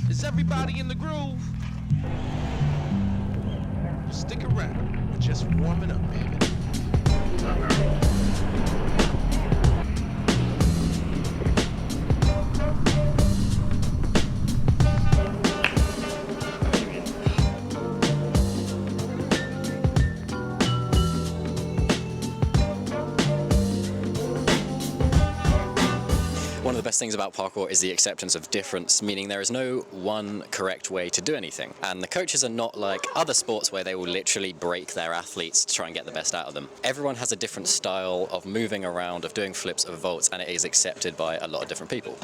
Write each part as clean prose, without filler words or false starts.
Is everybody in the groove? Stick around. We're just warming up, baby. One of the best things about parkour is the acceptance of difference, meaning there is no one correct way to do anything. And the coaches are not like other sports where they will literally break their athletes to try and get the best out of them. Everyone has a different style of moving around, of doing flips, of vaults, and it is accepted by a lot of different people.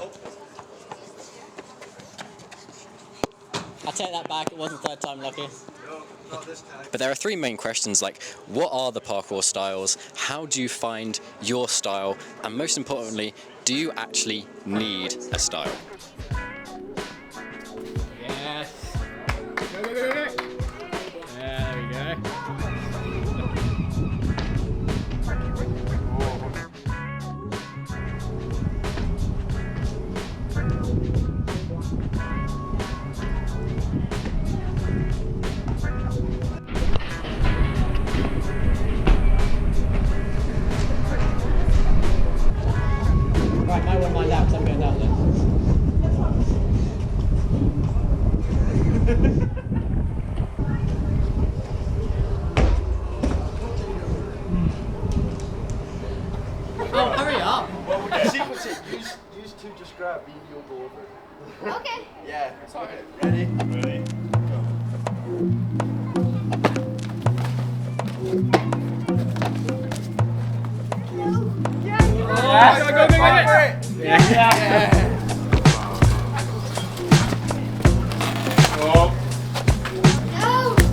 I take that back, it wasn't third time lucky. But there are three main questions, like what are the parkour styles, how do you find your style, and most importantly, do you actually need a style? Yes. Go, go, go, go, go. There we go. Right, my one, my lap, so I'm going down there. Oh, hurry up! Well, we can sequence it. Use two, just grab me, you'll go over. Okay. Yeah, it's okay. Ready? Ready. Yeah, go. Yeah.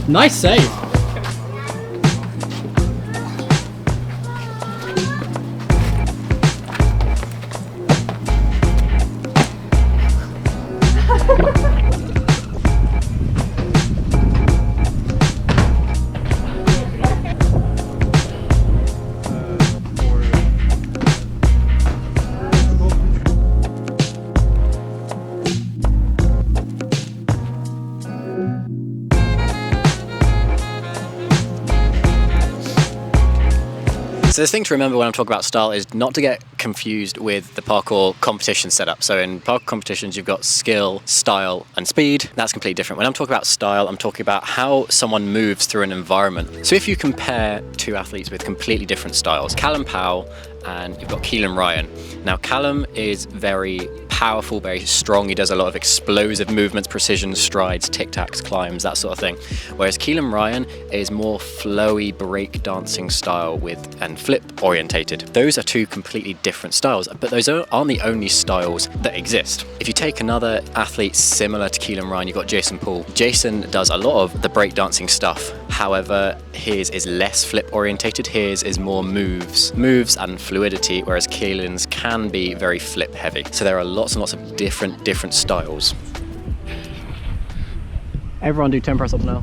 Nice save. So the thing to remember when I'm talking about style is not to get confused with the parkour competition setup. So in parkour competitions, you've got skill, style, and speed. That's completely different. When I'm talking about style, I'm talking about how someone moves through an environment. So if you compare two athletes with completely different styles, Callum Powell and you've got Keelan Ryan. Now Callum is very powerful, very strong. He does a lot of explosive movements, precision strides, tic-tacs, climbs, that sort of thing. Whereas Keelan Ryan is more flowy break dancing style and flip orientated. Those are two completely different styles, but those aren't the only styles that exist. If you take another athlete similar to Keelan Ryan, you've got Jason Paul. Jason does a lot of the break dancing stuff. However, his is less flip orientated. His is more moves and fluidity, whereas Keelan's can be very flip heavy. So there are lots and lots of different styles. Everyone do 10 press ups now.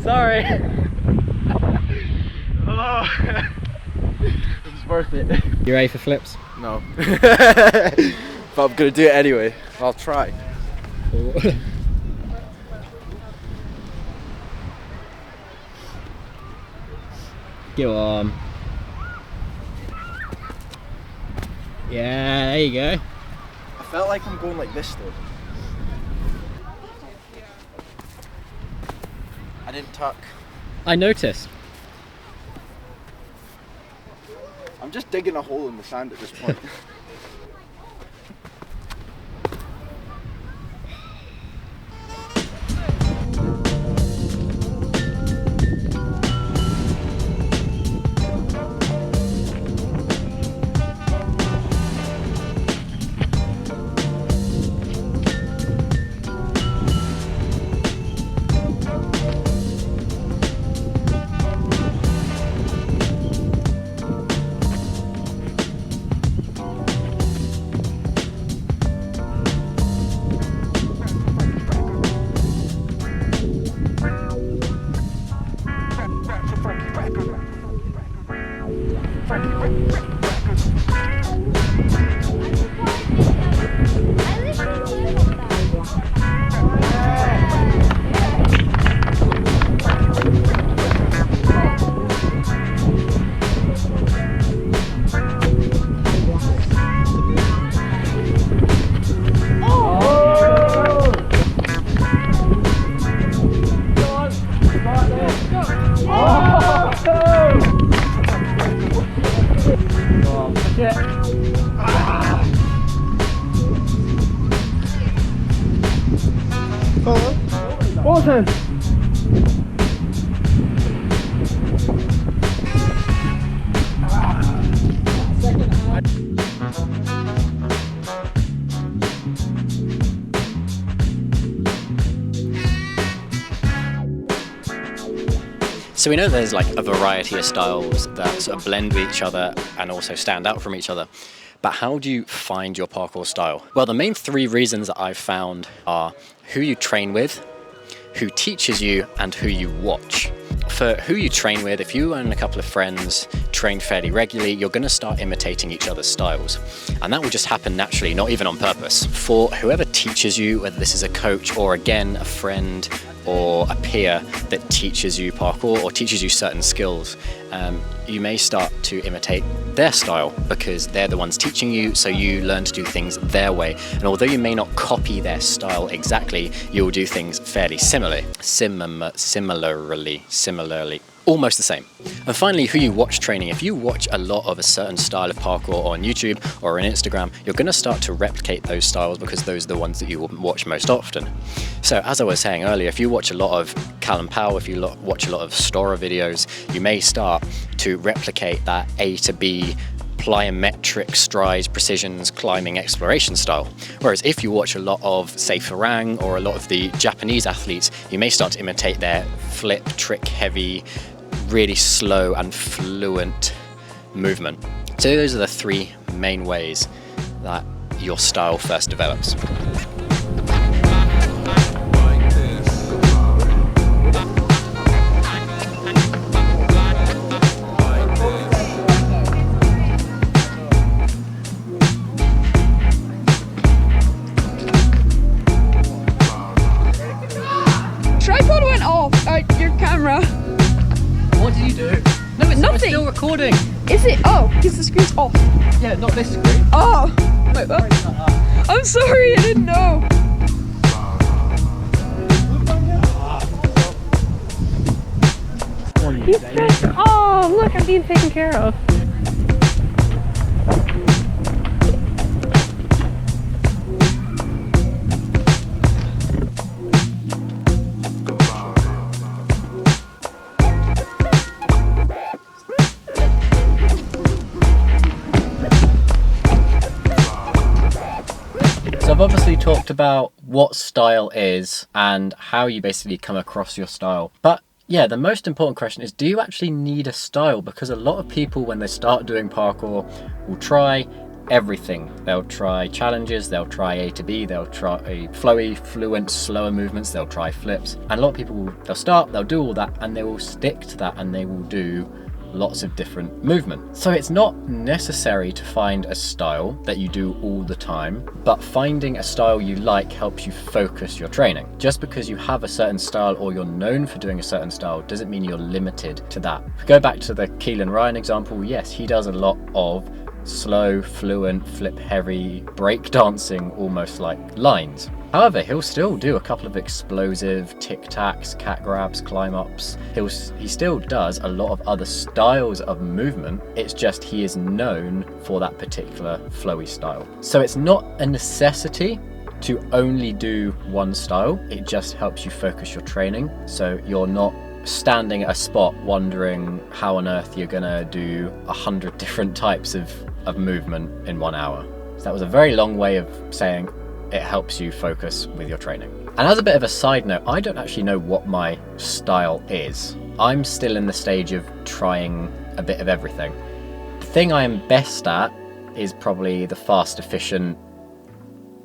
Sorry. Oh, it was worth it. You ready for flips? No. But I'm gonna do it anyway. I'll try. Go on. Yeah, there you go. I felt like I'm going like this though. I didn't tuck. I noticed. I'm just digging a hole in the sand at this point. shit. Awesome. So we know there's like a variety of styles that sort of blend with each other and also stand out from each other. But how do you find your parkour style? Well, the main three reasons that I've found are who you train with, who teaches you, and who you watch. For who you train with, if you and a couple of friends train fairly regularly, you're going to start imitating each other's styles. And that will just happen naturally, not even on purpose. For whoever teaches you, whether this is a coach or again a friend or a peer that teaches you parkour or teaches you certain skills, you may start to imitate their style because they're the ones teaching you, so you learn to do things their way. And although you may not copy their style exactly, you'll do things fairly similarly, almost the same. And finally, who you watch training. If you watch a lot of a certain style of parkour on YouTube or on Instagram, you're going to start to replicate those styles because those are the ones that you will watch most often. So as I was saying earlier, if you watch a lot of Callum Powell, if you watch a lot of Stora videos, you may start to replicate that A to B plyometric strides, precisions, climbing, exploration style. Whereas if you watch a lot of, say, Farang or a lot of the Japanese athletes, you may start to imitate their flip, trick heavy, really slow and fluent movement. So those are the three main ways that your style first develops. Tripod went off. Your camera. What do you do? No, it's Nothing. still recording. Is it? Oh, because the screen's off. Yeah, not this screen. Oh. Wait, what? I'm sorry, I didn't know. Oh, look, I'm being taken care of. So I've obviously talked about what style is and how you basically come across your style. But yeah, the most important question is, do you actually need a style? Because a lot of people, when they start doing parkour, will try everything. They'll try challenges, they'll try A to B, they'll try flowy, fluent, slower movements, they'll try flips. And a lot of people, they'll start, they'll do all that, and they will stick to that, and they will do lots of different movement. So it's not necessary to find a style that you do all the time, but finding a style you like helps you focus your training. Just because you have a certain style or you're known for doing a certain style doesn't mean you're limited to that. If we go back to the Keelan Ryan example, yes, he does a lot of slow, fluent, flip heavy, break dancing, almost like lines. However, he'll still do a couple of explosive tic-tacs, cat grabs, climb-ups. He still does a lot of other styles of movement. It's just he is known for that particular flowy style. So it's not a necessity to only do one style. It just helps you focus your training. So you're not standing at a spot wondering how on earth you're gonna do 100 different types of movement in 1 hour. So that was a very long way of saying it helps you focus with your training. And as a bit of a side note, I don't actually know what my style is. I'm still in the stage of trying a bit of everything. The thing I am best at is probably the fast, efficient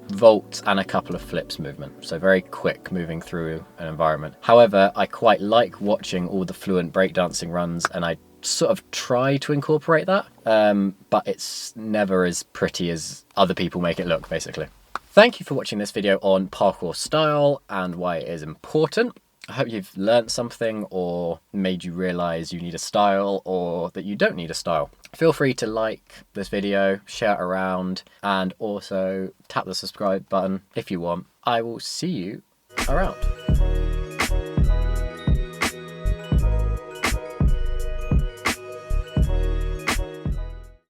vault and a couple of flips movement. So very quick moving through an environment. However, I quite like watching all the fluent breakdancing runs, and I sort of try to incorporate that, but it's never as pretty as other people make it look, basically. Thank you for watching this video on parkour style and why it is important. I hope you've learnt something or made you realise you need a style or that you don't need a style. Feel free to like this video, share it around, and also tap the subscribe button if you want. I will see you around.